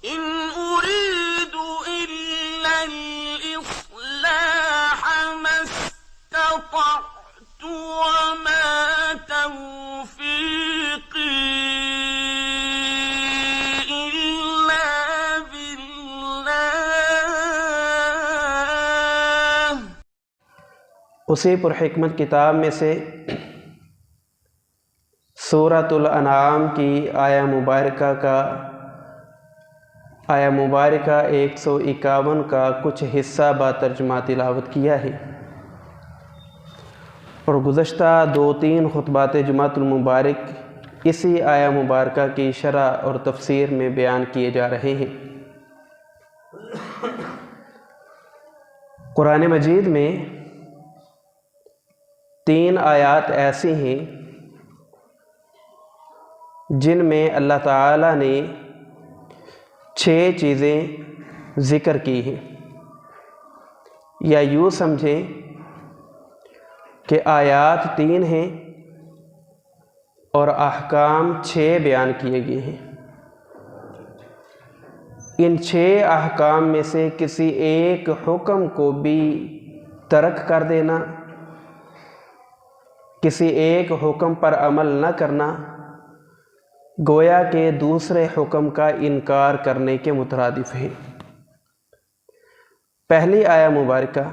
إن أريد إلا الإصلاح ما استطعت وما توفيقي إلا بالله۔ اسی پرحکمت کتاب میں سے سورۃ الانعام کی آیہ مبارکہ 151 کا کچھ حصہ با ترجمہ تلاوت کیا ہے، اور گزشتہ 2-3 خطبات جمعۃ المبارک اسی آیہ مبارکہ کی شرح اور تفسیر میں بیان کیے جا رہے ہیں۔ قرآن مجید میں 3 آیات ایسی ہیں جن میں اللہ تعالیٰ نے 6 چیزیں ذکر کی ہیں، یا یوں سمجھیں کہ آیات 3 ہیں اور احکام 6 بیان کیے گئے ہیں۔ ان 6 احکام میں سے کسی ایک حکم کو بھی ترک کر دینا، کسی ایک حکم پر عمل نہ کرنا، گویا کہ دوسرے حکم کا انکار کرنے کے مترادف ہے۔ پہلی آیہ مبارکہ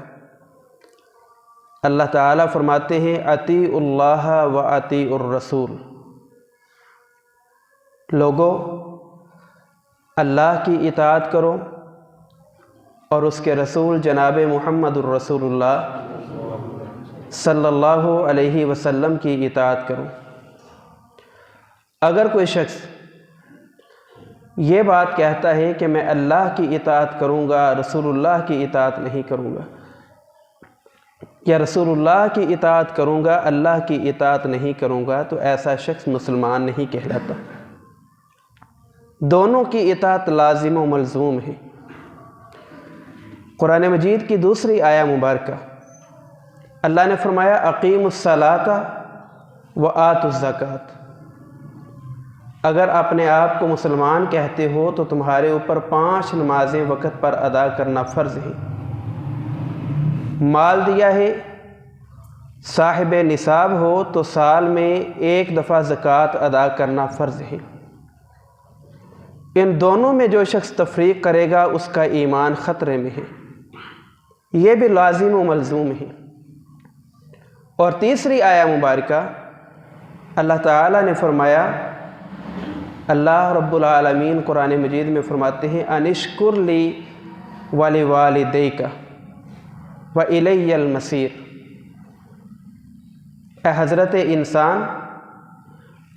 اللہ تعالیٰ فرماتے ہیں اطیعوا اللہ و اطیعوا الرسول، لوگو اللہ کی اطاعت کرو اور اس کے رسول جناب محمد الرسول اللہ صلی اللہ علیہ وسلم کی اطاعت کرو۔ اگر کوئی شخص یہ بات کہتا ہے کہ میں اللہ کی اطاعت کروں گا، رسول اللہ کی اطاعت نہیں کروں گا، یا رسول اللہ کی اطاعت کروں گا، اللہ کی اطاعت نہیں کروں گا، تو ایسا شخص مسلمان نہیں کہلاتا۔ دونوں کی اطاعت لازم و ملزوم ہے۔ قرآن مجید کی دوسری آیہ مبارکہ اللہ نے فرمایا اقیموا الصلاۃ وآتوا الزکوٰۃ، اگر اپنے آپ کو مسلمان کہتے ہو تو تمہارے اوپر 5 نمازیں وقت پر ادا کرنا فرض ہے، مال دیا ہے، صاحب نصاب ہو تو سال میں 1 دفعہ زکوٰۃ ادا کرنا فرض ہے۔ ان دونوں میں جو شخص تفریق کرے گا اس کا ایمان خطرے میں ہے، یہ بھی لازم و ملزوم ہے۔ اور تیسری آیہ مبارکہ اللہ تعالیٰ نے فرمایا، اللہ رب العالمین قرآن مجید میں فرماتے ہیں ان اشکر لی ولوالدیک وإلی المصیر، اے حضرت انسان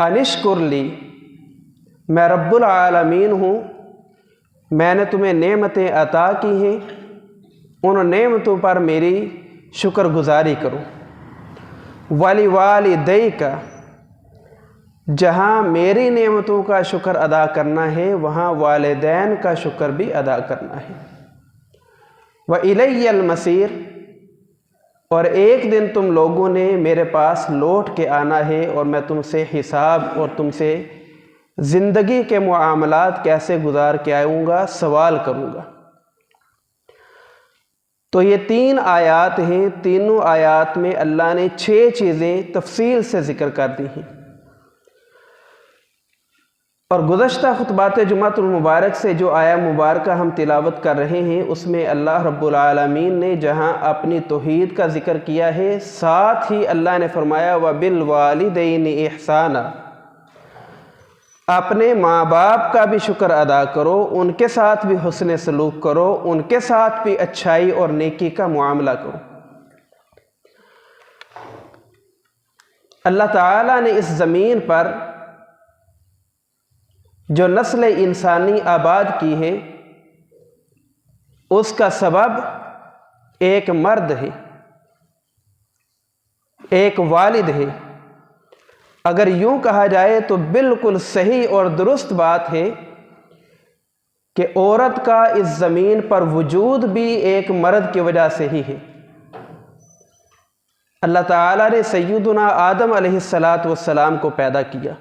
ان اشکر لی، میں رب العالمین ہوں، میں نے تمہیں نعمتیں عطا کی ہیں، ان نعمتوں پر میری شکر گزاری کرو۔ وَلِوَالِدَيْكَ، جہاں میری نعمتوں کا شکر ادا کرنا ہے وہاں والدین کا شکر بھی ادا کرنا ہے۔ وَإِلَيَّ الْمَصِيرُ، اور ایک دن تم لوگوں نے میرے پاس لوٹ کے آنا ہے اور میں تم سے حساب اور تم سے زندگی کے معاملات کیسے گزار کے آؤں گا سوال کروں گا۔ تو یہ 3 آیات ہیں، تینوں آیات میں اللہ نے 6 چیزیں تفصیل سے ذکر کر دی ہیں۔ اور گزشتہ خطبات جمعۃ المبارک سے جو آیہ مبارکہ ہم تلاوت کر رہے ہیں اس میں اللہ رب العالمین نے جہاں اپنی توحید کا ذکر کیا ہے، ساتھ ہی اللہ نے فرمایا وَبِالْوَالِدَيْنِ إِحْسَانًا، اپنے ماں باپ کا بھی شکر ادا کرو، ان کے ساتھ بھی حسن سلوک کرو، ان کے ساتھ بھی اچھائی اور نیکی کا معاملہ کرو۔ اللہ تعالیٰ نے اس زمین پر جو نسل انسانی آباد کی ہے اس کا سبب ایک مرد ہے، ایک والد ہے۔ اگر یوں کہا جائے تو بالکل صحیح اور درست بات ہے کہ عورت کا اس زمین پر وجود بھی ایک مرد کی وجہ سے ہی ہے۔ اللہ تعالیٰ نے سیدنا آدم علیہ السلام کو پیدا کیا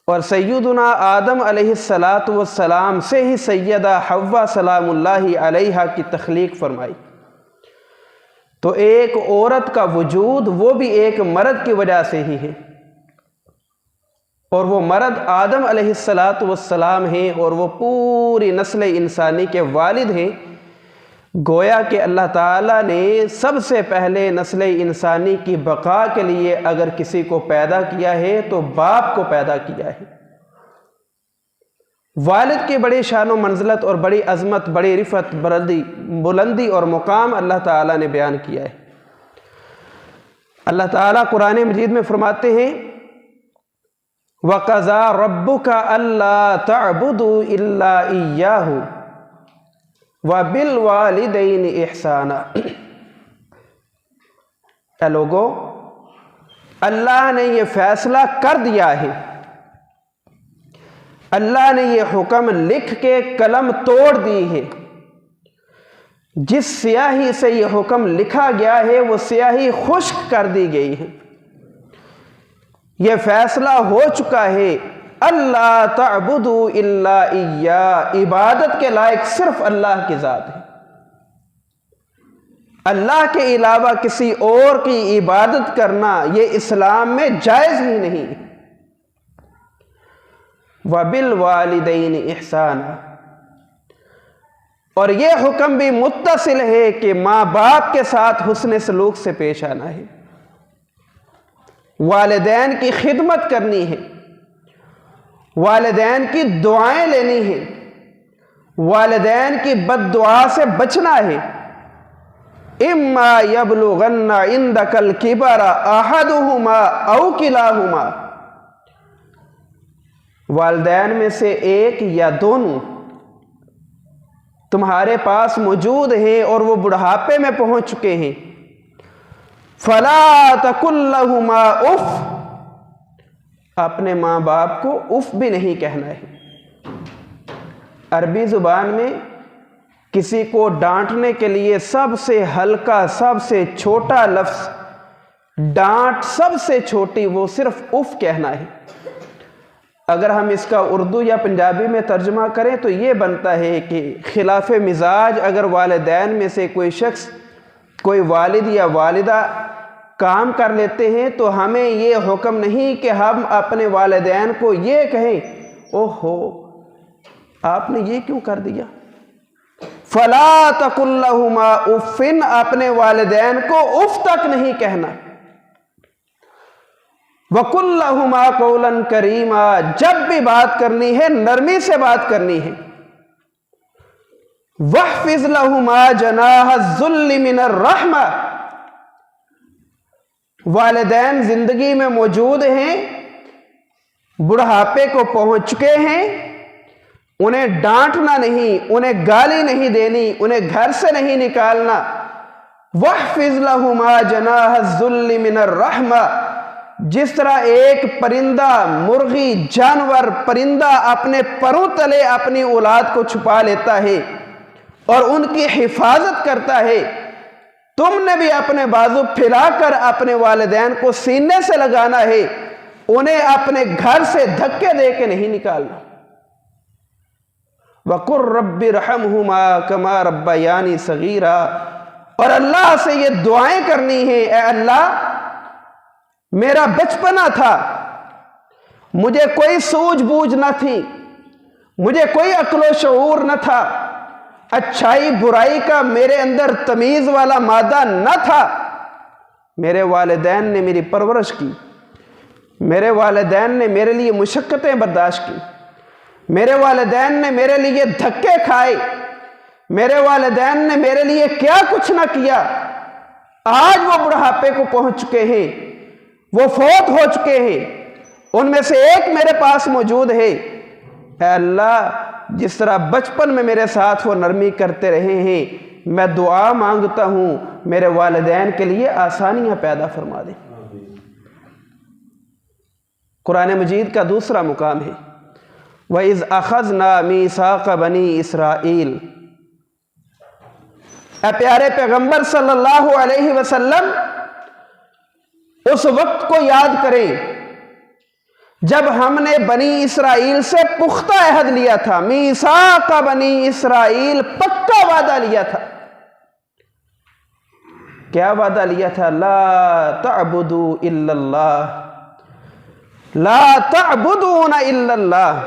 اور سیدنا آدم علیہ السلام سے ہی سیدہ حوا سلام اللہ علیہا کی تخلیق فرمائی۔ تو ایک عورت کا وجود وہ بھی ایک مرد کی وجہ سے ہی ہے، اور وہ مرد آدم علیہ السلام ہیں، اور وہ پوری نسل انسانی کے والد ہیں۔ گویا کہ اللہ تعالیٰ نے سب سے پہلے نسل انسانی کی بقا کے لیے اگر کسی کو پیدا کیا ہے تو باپ کو پیدا کیا ہے۔ والد کی بڑی شان و منزلت اور بڑی عظمت، بڑی رفعت، بلندی اور مقام اللہ تعالیٰ نے بیان کیا ہے۔ اللہ تعالیٰ قرآن مجید میں فرماتے ہیں وَقَضَىٰ رَبُّكَ أَلَّا تَعْبُدُوا إِلَّا إِيَّاهُ وَبِالْوَالِدَيْنِ إِحْسَانًا۔ اے لوگو، اللہ نے یہ فیصلہ کر دیا ہے، اللہ نے یہ حکم لکھ کے قلم توڑ دی ہے۔ جس سیاہی سے یہ حکم لکھا گیا ہے وہ سیاہی خشک کر دی گئی ہے۔ یہ فیصلہ ہو چکا ہے اللہ تعبدوا الا اياه، عبادت کے لائق صرف اللہ کی ذات ہے، اللہ کے علاوہ کسی اور کی عبادت کرنا یہ اسلام میں جائز ہی نہیں۔ وَبِالْوَالِدَيْنِ إِحْسَانًا، اور یہ حکم بھی متصل ہے کہ ماں باپ کے ساتھ حسن سلوک سے پیش آنا ہے، والدین کی خدمت کرنی ہے، والدین کی دعائیں لینی ہیں، والدین کی بد دعا سے بچنا ہے۔ اما یبلغن عندک الکبر احدہما او کلاہما، والدین میں سے ایک یا دونوں تمہارے پاس موجود ہیں اور وہ بڑھاپے میں پہنچ چکے ہیں، فلا تقل لہما اف، اپنے ماں باپ کو اف بھی نہیں کہنا ہے۔ عربی زبان میں کسی کو ڈانٹنے کے لیے سب سے ہلکا، سب سے چھوٹا لفظ، ڈانٹ سب سے چھوٹی، وہ صرف اف کہنا ہے۔ اگر ہم اس کا اردو یا پنجابی میں ترجمہ کریں تو یہ بنتا ہے کہ خلاف مزاج اگر والدین میں سے کوئی شخص، کوئی والد یا والدہ کام کر لیتے ہیں تو ہمیں یہ حکم نہیں کہ ہم اپنے والدین کو یہ کہیں اوہو آپ نے یہ کیوں کر دیا۔ فلا تقل لہما اف، اپنے والدین کو اف تک نہیں کہنا۔ وقل لہما قولا کریما، جب بھی بات کرنی ہے نرمی سے بات کرنی ہے۔ واحفظ لہما جناح الذل من الرحمہ، والدین زندگی میں موجود ہیں، بڑھاپے کو پہنچ چکے ہیں، انہیں ڈانٹنا نہیں، انہیں گالی نہیں دینی، انہیں گھر سے نہیں نکالنا۔ واحفظ لہما جناح الذل من الرحمہ، جس طرح ایک پرندہ، مرغی، جانور، پرندہ اپنے پروں تلے اپنی اولاد کو چھپا لیتا ہے اور ان کی حفاظت کرتا ہے، تم نے بھی اپنے بازو پھیلا کر اپنے والدین کو سینے سے لگانا ہے، انہیں اپنے گھر سے دھکے دے کے نہیں نکالنا۔ وَقُلْ رَبِّ ارْحَمْهُمَا كَمَا رَبَّيَانِي صَغِيرًا، اور اللہ سے یہ دعائیں کرنی ہے، اے اللہ میرا بچپنا تھا، مجھے کوئی سوجھ بوجھ نہ تھی، مجھے کوئی عقل و شعور نہ تھا، اچھائی برائی کا میرے اندر تمیز والا مادہ نہ تھا، میرے والدین نے میری پرورش کی، میرے والدین نے میرے لیے مشقتیں برداشت کی، میرے والدین نے میرے لیے دھکے کھائے، میرے والدین نے میرے لیے کیا کچھ نہ کیا۔ آج وہ بڑھاپے کو پہنچ چکے ہیں، وہ فوت ہو چکے ہیں، ان میں سے ایک میرے پاس موجود ہے، اے اللہ جس طرح بچپن میں میرے ساتھ وہ نرمی کرتے رہے ہیں، میں دعا مانگتا ہوں میرے والدین کے لیے آسانیاں پیدا فرما دیں۔ قرآن مجید کا دوسرا مقام ہے وَإِذْ أَخَذْنَا مِيثَاقَ بَنِي إِسْرَائِيلَ، اے پیارے پیغمبر صلی اللہ علیہ وسلم اس وقت کو یاد کریں جب ہم نے بنی اسرائیل سے پختہ عہد لیا تھا، میثاق بنی اسرائیل، پکا وعدہ لیا تھا۔ کیا وعدہ لیا تھا؟ لا تعبدوا الا اللہ، لا تعبدون الا اللہ۔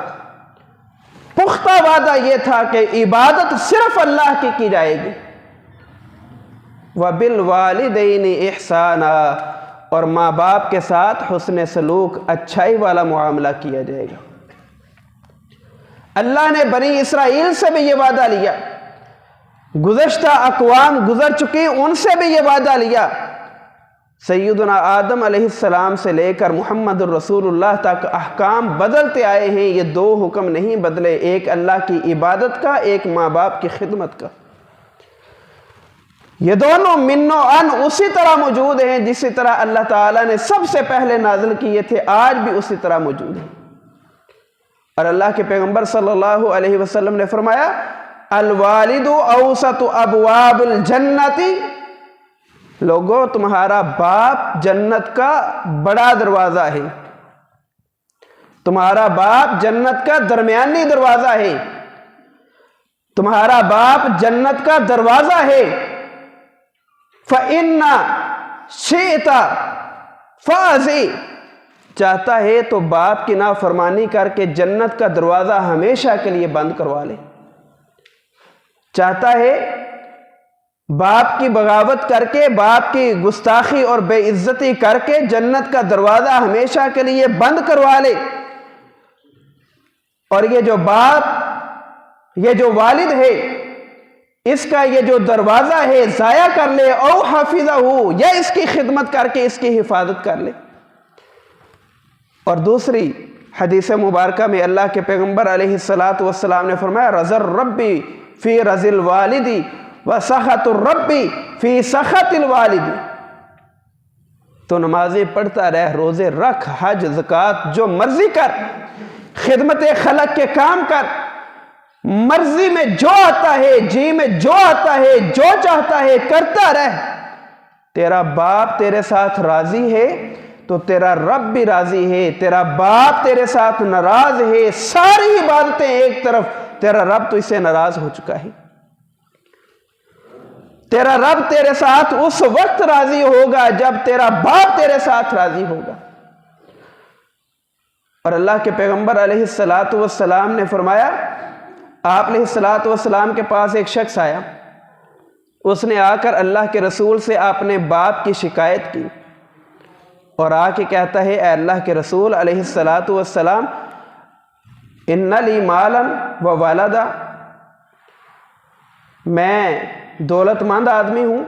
پختہ وعدہ یہ تھا کہ عبادت صرف اللہ کی جائے گی۔ وَبِالْوَالِدَيْنِ احسانا، اور ماں باپ کے ساتھ حسن سلوک، اچھائی والا معاملہ کیا جائے گا۔ اللہ نے بنی اسرائیل سے بھی یہ وعدہ لیا، گزشتہ اقوام گزر چکی ان سے بھی یہ وعدہ لیا۔ سیدنا آدم علیہ السلام سے لے کر محمد الرسول اللہ تک احکام بدلتے آئے ہیں، یہ دو حکم نہیں بدلے، ایک اللہ کی عبادت کا، ایک ماں باپ کی خدمت کا۔ یہ دونوں من و ان اسی طرح موجود ہیں جسی طرح اللہ تعالیٰ نے سب سے پہلے نازل کیے تھے، آج بھی اسی طرح موجود ہیں۔ اور اللہ کے پیغمبر صلی اللہ علیہ وسلم نے فرمایا الوالد اوسط ابواب الجنت، لوگوں تمہارا باپ جنت کا بڑا دروازہ ہے، تمہارا باپ جنت کا درمیانی دروازہ ہے، تمہارا باپ جنت کا دروازہ ہے۔ فَإِنَّ شِئْتَ فَأَزِي، چاہتا ہے تو باپ کی نافرمانی کر کے جنت کا دروازہ ہمیشہ کے لیے بند کروا لے، چاہتا ہے باپ کی بغاوت کر کے، باپ کی گستاخی اور بے عزتی کر کے جنت کا دروازہ ہمیشہ کے لیے بند کروا لے۔ اور یہ جو باپ، یہ جو والد ہے، اس کا یہ جو دروازہ ہے ضائع کر لے، او حافظہ ہو، یا اس کی خدمت کر کے اس کی حفاظت کر لے۔ اور دوسری حدیث مبارکہ میں اللہ کے پیغمبر علیہ السلام نے فرمایا رضا الربی فی رضی الوالدی وسخط الربی فی سخط الوالدی۔ تو نمازیں پڑھتا رہ، روزے رکھ، حج، زکوٰۃ، جو مرضی کر، خدمت خلق کے کام کر، مرضی میں جو آتا ہے، جی میں جو آتا ہے، جو چاہتا ہے کرتا رہ۔ تیرا باپ تیرے ساتھ راضی ہے تو تیرا رب بھی راضی ہے، تیرا باپ تیرے ساتھ ناراض ہے، ساری عبادتیں ایک طرف، تیرا رب تو اسے ناراض ہو چکا ہے۔ تیرا رب تیرے ساتھ اس وقت راضی ہوگا جب تیرا باپ تیرے ساتھ راضی ہوگا۔ اور اللہ کے پیغمبر علیہ السلام نے فرمایا، آپ علیہ السلام کے پاس ایک شخص آیا، اس نے آ کر اللہ کے رسول سے اپنے باپ کی شکایت کی، اور آ کے کہتا ہے اے اللہ کے رسول علیہ السلام، ان لی مالا و ولدا، میں دولت مند آدمی ہوں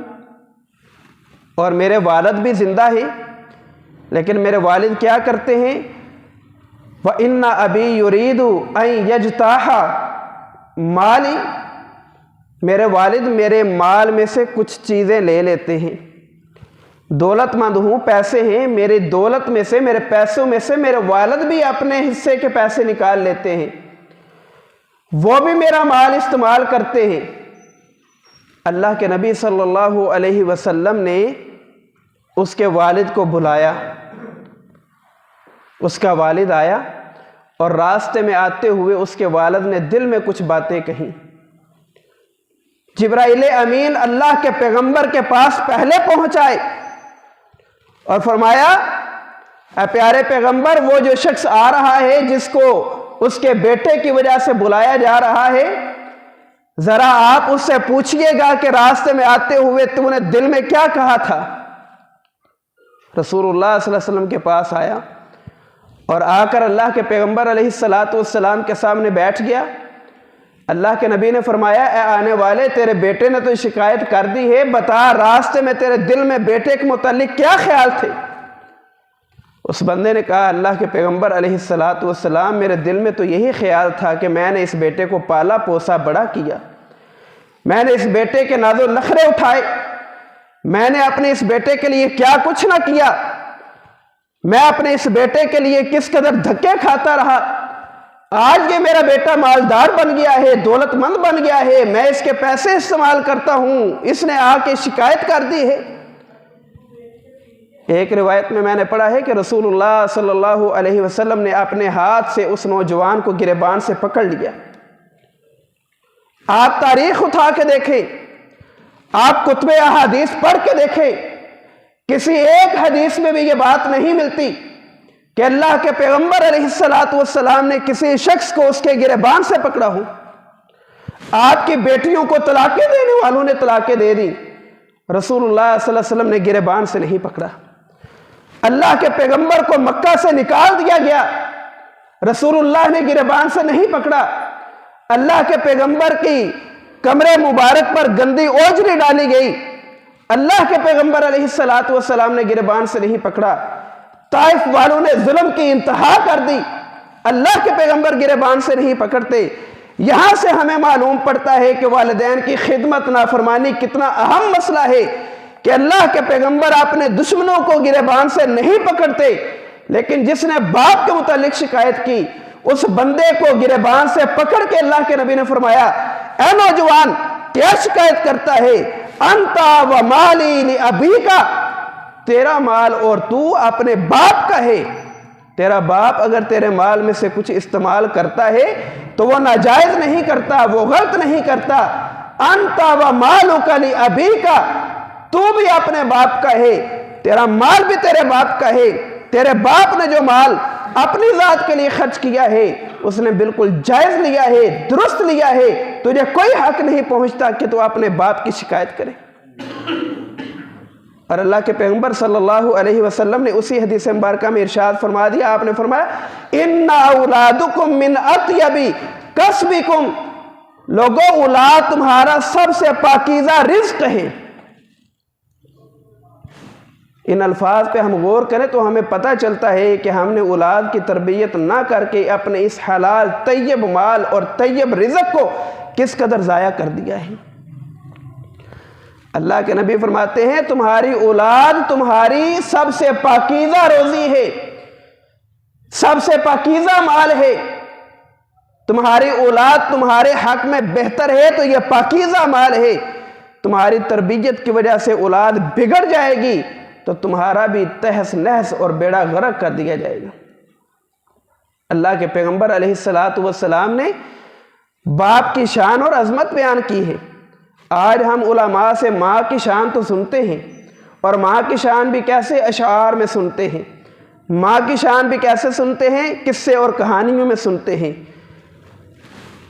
اور میرے والد بھی زندہ ہیں، لیکن میرے والد کیا کرتے ہیں، وَإِنَّ أَبِي يُرِيدُ أَن يَجْتَاحَ مالی، میرے والد میرے مال میں سے کچھ چیزیں لے لیتے ہیں، دولت مند ہوں، پیسے ہیں، میری دولت میں سے، میرے پیسوں میں سے میرے والد بھی اپنے حصے کے پیسے نکال لیتے ہیں، وہ بھی میرا مال استعمال کرتے ہیں۔ اللہ کے نبی صلی اللہ علیہ وسلم نے اس کے والد کو بلایا، اس کا والد آیا اور راستے میں آتے ہوئے اس کے والد نے دل میں کچھ باتیں کہیں۔ جبرائیل امین اللہ کے پیغمبر کے پاس پہلے پہنچائے اور فرمایا اے پیارے پیغمبر، وہ جو شخص آ رہا ہے جس کو اس کے بیٹے کی وجہ سے بلایا جا رہا ہے، ذرا آپ اس سے پوچھئے گا کہ راستے میں آتے ہوئے تو نے دل میں کیا کہا تھا۔ رسول اللہ صلی اللہ علیہ وسلم کے پاس آیا اور آ کر اللہ کے پیغمبر علیہ السلام کے سامنے بیٹھ گیا۔ اللہ کے نبی نے فرمایا اے آنے والے، تیرے بیٹے نے تو شکایت کر دی ہے، بتا راستے میں تیرے دل میں بیٹے کے متعلق کیا خیال تھے؟ اس بندے نے کہا اللہ کے پیغمبر علیہ السلام، میرے دل میں تو یہی خیال تھا کہ میں نے اس بیٹے کو پالا پوسا بڑا کیا، میں نے اس بیٹے کے ناز و نخرے اٹھائے، میں نے اپنے اس بیٹے کے لیے کیا کچھ نہ کیا، میں اپنے اس بیٹے کے لیے کس قدر دھکے کھاتا رہا، آج یہ میرا بیٹا مالدار بن گیا ہے، دولت مند بن گیا ہے، میں اس کے پیسے استعمال کرتا ہوں، اس نے آ کے شکایت کر دی ہے۔ ایک روایت میں نے پڑھا ہے کہ رسول اللہ صلی اللہ علیہ وسلم نے اپنے ہاتھ سے اس نوجوان کو گریبان سے پکڑ لیا۔ آپ تاریخ اٹھا کے دیکھیں، آپ کتب احادیث پڑھ کے دیکھیں، کسی ایک حدیث میں بھی یہ بات نہیں ملتی کہ اللہ کے پیغمبر علیہ السلام نے کسی شخص کو اس کے گریبان سے پکڑا ہو۔ آپ کی بیٹیوں کو طلاقیں دینے والوں نے طلاقیں دے دی، رسول اللہ صلی اللہ علیہ وسلم نے گریبان سے نہیں پکڑا۔ اللہ کے پیغمبر کو مکہ سے نکال دیا گیا، رسول اللہ نے گریبان سے نہیں پکڑا۔ اللہ کے پیغمبر کی کمرے مبارک پر گندی اوجری ڈالی گئی، اللہ کے پیغمبر علیہ السلام نے گریبان سے نہیں پکڑا۔ طائف والوں نے ظلم کی انتہا کر دی، اللہ کے پیغمبر گریبان سے نہیں پکڑتے۔ یہاں سے ہمیں معلوم پڑتا ہے کہ والدین کی خدمت نافرمانی کتنا اہم مسئلہ ہے، کہ اللہ کے پیغمبر اپنے دشمنوں کو گریبان سے نہیں پکڑتے، لیکن جس نے باپ کے متعلق شکایت کی اس بندے کو گریبان سے پکڑ کے اللہ کے نبی نے فرمایا، اے نوجوان کیا شکایت کرتا ہے؟ انتا و مالی لابیکا، تیرا مال اور تو اپنے باپ کا ہے۔ تیرا باپ اگر تیرے مال میں سے کچھ استعمال کرتا ہے تو وہ ناجائز نہیں کرتا، وہ غلط نہیں کرتا۔ انتا و مالک لابیکا، تو بھی اپنے باپ کا ہے، تیرا مال بھی تیرے باپ کا ہے۔ تیرے باپ نے جو مال اپنی ذات کے لیے خرچ کیا ہے اس نے بالکل جائز لیا ہے، درست لیا ہے، تجھے کوئی حق نہیں پہنچتا کہ تو اپنے باپ کی شکایت کرے۔ اور اللہ کے پیغمبر صلی اللہ علیہ وسلم نے اسی حدیث مبارکہ میں ارشاد فرما دیا، آپ نے فرمایا ان اولادکم من اطیب کسبکم، لوگوں اولاد تمہارا سب سے پاکیزہ رزق ہے۔ ان الفاظ پہ ہم غور کریں تو ہمیں پتہ چلتا ہے کہ ہم نے اولاد کی تربیت نہ کر کے اپنے اس حلال طیب مال اور طیب رزق کو کس قدر ضائع کر دیا ہے۔ اللہ کے نبی فرماتے ہیں تمہاری اولاد تمہاری سب سے پاکیزہ روزی ہے، سب سے پاکیزہ مال ہے۔ تمہاری اولاد تمہارے حق میں بہتر ہے تو یہ پاکیزہ مال ہے۔ تمہاری تربیت کی وجہ سے اولاد بگڑ جائے گی تو تمہارا بھی تہس نہس اور بیڑا غرق کر دیا جائے گا۔ اللہ کے پیغمبر علیہ السلام نے باپ کی شان اور عظمت بیان کی ہے۔ آج ہم علماء سے ماں کی شان تو سنتے ہیں، اور ماں کی شان بھی کیسے اشعار میں سنتے ہیں، ماں کی شان بھی کیسے سنتے ہیں، قصے اور کہانیوں میں سنتے ہیں۔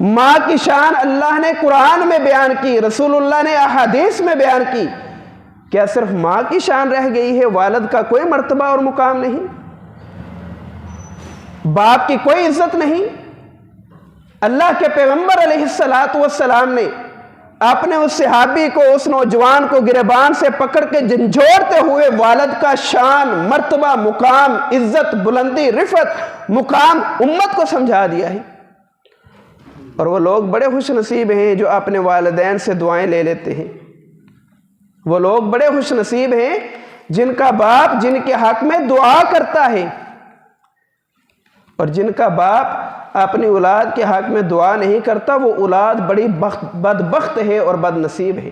ماں کی شان اللہ نے قرآن میں بیان کی، رسول اللہ نے احادیث میں بیان کی۔ کیا صرف ماں کی شان رہ گئی ہے، والد کا کوئی مرتبہ اور مقام نہیں؟ باپ کی کوئی عزت نہیں؟ اللہ کے پیغمبر علیہ السلام نے اپنے اس صحابی کو، اس نوجوان کو گریبان سے پکڑ کے جھنجھوڑتے ہوئے والد کا شان، مرتبہ، مقام، عزت، بلندی، رفعت، مقام امت کو سمجھا دیا ہے۔ اور وہ لوگ بڑے خوش نصیب ہیں جو اپنے والدین سے دعائیں لے لیتے ہیں۔ وہ لوگ بڑے خوش نصیب ہیں جن کا باپ جن کے حق میں دعا کرتا ہے، اور جن کا باپ اپنی اولاد کے حق میں دعا نہیں کرتا وہ اولاد بڑی بدبخت ہے اور بد نصیب ہے۔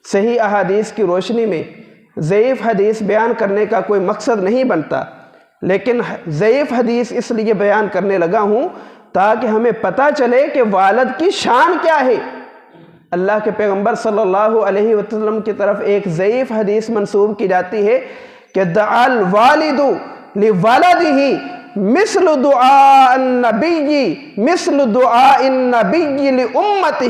صحیح احادیث کی روشنی میں ضعیف حدیث بیان کرنے کا کوئی مقصد نہیں بنتا، لیکن ضعیف حدیث اس لیے بیان کرنے لگا ہوں تاکہ ہمیں پتہ چلے کہ والد کی شان کیا ہے۔ اللہ کے پیغمبر صلی اللہ علیہ وسلم کی طرف ایک ضعیف حدیث منسوب کی جاتی ہے کہ دعا الوالد لولدہ مثل دعاء النبی لامتہ،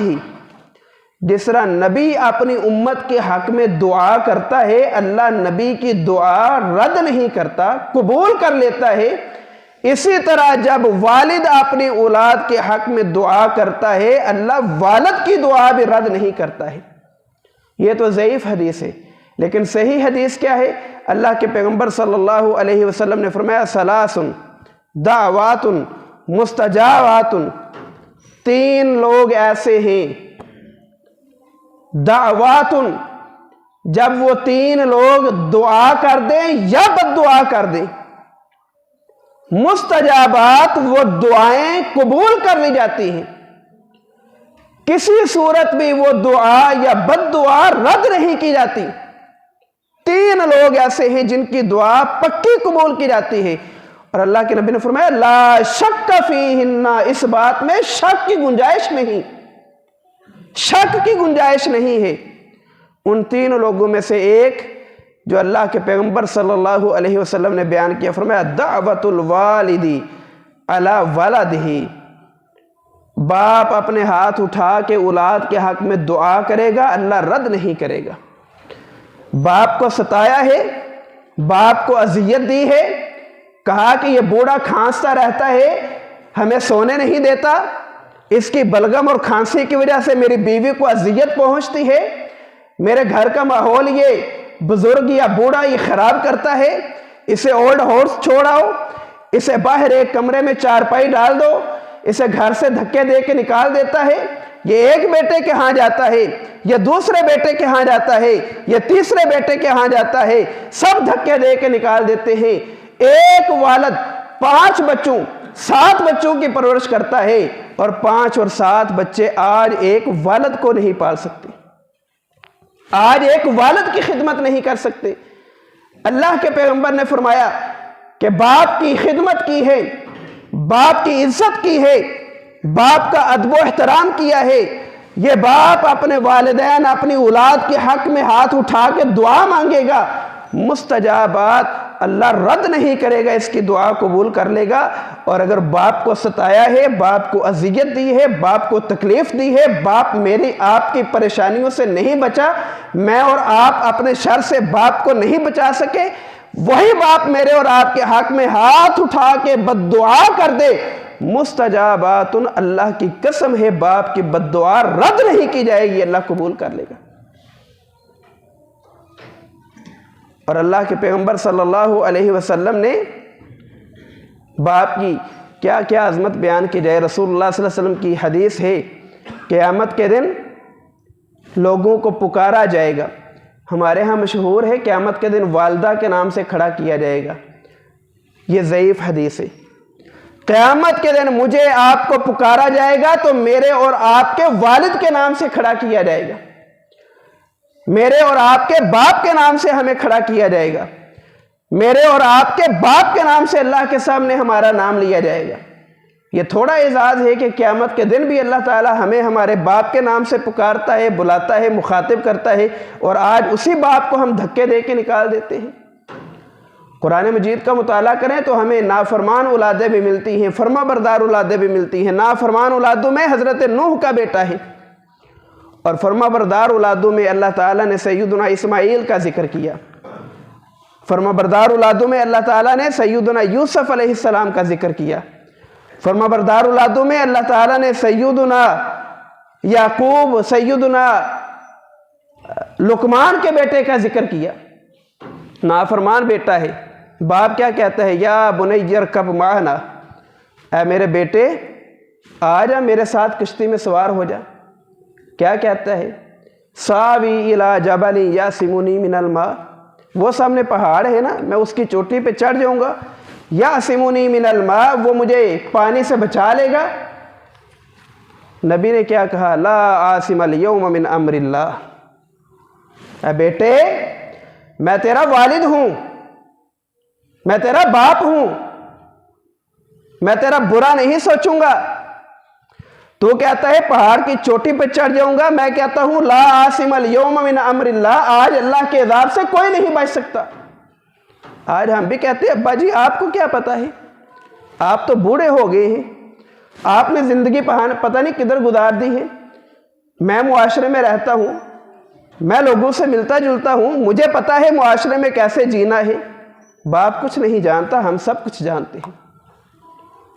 جس طرح نبی اپنی امت کے حق میں دعا کرتا ہے اللہ نبی کی دعا رد نہیں کرتا، قبول کر لیتا ہے، اسی طرح جب والد اپنی اولاد کے حق میں دعا کرتا ہے اللہ والد کی دعا بھی رد نہیں کرتا ہے۔ یہ تو ضعیف حدیث ہے، لیکن صحیح حدیث کیا ہے؟ اللہ کے پیغمبر صلی اللہ علیہ وسلم نے فرمایا ثلاث دعوات مستجابات، تین لوگ ایسے ہیں، دعوات جب وہ تین لوگ دعا کر دیں یا بد دعا کر دیں، مستجابات وہ دعائیں قبول کر لی جاتی ہیں، کسی صورت بھی وہ دعا یا بد دعا رد نہیں کی جاتی۔ 3 لوگ ایسے ہیں جن کی دعا پکی قبول کی جاتی ہے، اور اللہ کے نبی نے فرمایا لا شک فیہن، اس بات میں شک کی گنجائش نہیں، شک کی گنجائش نہیں ہے۔ ان 3 لوگوں میں سے ایک جو اللہ کے پیغمبر صلی اللہ علیہ وسلم نے بیان کیا، فرمایا دعوت الوالدی علی ولدہ، باپ اپنے ہاتھ اٹھا کے اولاد کے حق میں دعا کرے گا، اللہ رد نہیں کرے گا۔ باپ کو ستایا ہے، باپ کو اذیت دی ہے، کہا کہ یہ بوڑھا کھانستا رہتا ہے، ہمیں سونے نہیں دیتا، اس کی بلغم اور کھانسی کی وجہ سے میری بیوی کو اذیت پہنچتی ہے، میرے گھر کا ماحول یہ بزرگ یا بوڑھا یہ خراب کرتا ہے، اسے اولڈ ہاؤس چھوڑاؤ، اسے باہر ایک کمرے میں چارپائی ڈال دو، اسے گھر سے دھکے دے کے نکال دیتا ہے، یہ ایک بیٹے کے ہاں جاتا ہے، یہ دوسرے بیٹے کے ہاں جاتا ہے، یہ تیسرے بیٹے کے ہاں جاتا ہے، سب دھکے دے کے نکال دیتے ہیں۔ ایک والد 5 بچوں 7 بچوں کی پرورش کرتا ہے، اور 5 اور 7 بچے آج ایک والد کو نہیں پال سکتے، آج ایک والد کی خدمت نہیں کر سکتے۔ اللہ کے پیغمبر نے فرمایا کہ باپ کی خدمت کی ہے، باپ کی عزت کی ہے، باپ کا ادب و احترام کیا ہے، یہ باپ اپنے والدین اپنی اولاد کے حق میں ہاتھ اٹھا کے دعا مانگے گا، مستجابات اللہ رد نہیں کرے گا، اس کی دعا قبول کر لے گا۔ اور اگر باپ کو ستایا ہے، باپ کو اذیت دی ہے، باپ کو تکلیف دی ہے، باپ میری آپ کی پریشانیوں سے نہیں بچا، میں اور آپ اپنے شر سے باپ کو نہیں بچا سکے، وہی باپ میرے اور آپ کے حق میں ہاتھ اٹھا کے بد دعا کر دے، مستجابات اللہ کی قسم ہے باپ کی بد دعا رد نہیں کی جائے گی، اللہ قبول کر لے گا۔ اور اللہ کے پیغمبر صلی اللہ علیہ وسلم نے باپ کی کیا کیا عظمت بیان کی جائے۔ رسول اللہ صلی اللہ علیہ وسلم کی حدیث ہے، قیامت کے دن لوگوں کو پکارا جائے گا، ہمارے ہاں مشہور ہے قیامت کے دن والدہ کے نام سے کھڑا کیا جائے گا، یہ ضعیف حدیث ہے۔ قیامت کے دن مجھے آپ کو پکارا جائے گا تو میرے اور آپ کے والد کے نام سے کھڑا کیا جائے گا، میرے اور آپ کے باپ کے نام سے ہمیں کھڑا کیا جائے گا، میرے اور آپ کے باپ کے نام سے اللہ کے سامنے ہمارا نام لیا جائے گا۔ یہ تھوڑا اعزاز ہے کہ قیامت کے دن بھی اللہ تعالی ہمیں ہمارے باپ کے نام سے پکارتا ہے، بلاتا ہے، مخاطب کرتا ہے، اور آج اسی باپ کو ہم دھکے دے کے نکال دیتے ہیں۔ قرآن مجید کا مطالعہ کریں تو ہمیں نافرمان اولادیں بھی ملتی ہیں، فرما بردار اولادیں بھی ملتی ہیں۔ نافرمان اولادوں میں حضرت نوح کا بیٹا ہے، اور فرما بردار اولادوں میں اللہ تعالیٰ نے سیدنا اسماعیل کا ذکر کیا، فرما بردار اولادوں میں اللہ تعالیٰ نے سیدنا یوسف علیہ السلام کا ذکر کیا، فرما بردار اولادوں میں اللہ تعالیٰ نے سیدنا یعقوب، سیدنا لقمان کے بیٹے کا ذکر کیا۔ نافرمان بیٹا ہے، باپ کیا کہتا ہے؟ یا بنی ارکب معنا، اے میرے بیٹے آ جا میرے ساتھ کشتی میں سوار ہو جا۔ کیا کہتا ہے؟ ساوی الی جبل یعصمنی من الماء، وہ سامنے پہاڑ ہے نا، میں اس کی چوٹی پہ چڑھ جاؤں گا، یعصمنی من الماء، وہ مجھے پانی سے بچا لے گا۔ نبی نے کیا کہا؟ لا عاصم اليوم من امر اللہ، اے بیٹے میں تیرا والد ہوں، میں تیرا باپ ہوں، میں تیرا برا نہیں سوچوں گا۔ تو کہتا ہے پہاڑ کی چوٹی پہ چڑھ جاؤں گا، میں کہتا ہوں لا عاصم اليوم من امر اللہ، آج اللہ کے عذاب سے کوئی نہیں بچ سکتا۔ آج ہم بھی کہتے ہیں ابا جی آپ کو کیا پتا ہے، آپ تو بوڑھے ہو گئے ہیں، آپ نے زندگی پتہ نہیں کدھر گزار دی ہے، میں معاشرے میں رہتا ہوں، میں لوگوں سے ملتا جلتا ہوں، مجھے پتا ہے معاشرے میں کیسے جینا ہے۔ باپ کچھ نہیں جانتا، ہم سب کچھ جانتے ہیں۔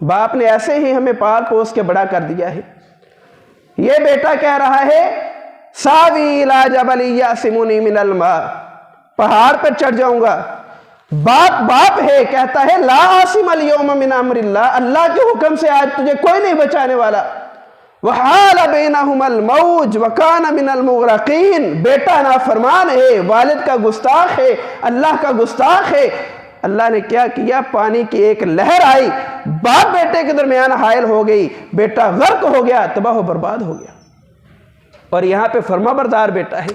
باپ نے ایسے ہی ہمیں پال پوس کے بڑا کر دیا ہے۔ یہ بیٹا کہہ رہا ہے ساوی الی جبل یعصمنی من الماء، پہاڑ پر چڑھ جاؤں گا۔ باپ ہے، کہتا ہے لا عاصم اليوم من امر اللہ، اللہ کے حکم سے آج تجھے کوئی نہیں بچانے والا۔ وحال بینہما الموج وکان من المغرقین، بیٹا نافرمان ہے، والد کا گستاخ ہے، اللہ کا گستاخ ہے۔ اللہ نے کیا کیا؟ پانی کی ایک لہر آئی، باپ بیٹے کے درمیان حائل ہو گئی، بیٹا غرق ہو گیا، تباہ و برباد ہو گیا۔ اور یہاں پہ فرما بردار بیٹا ہے،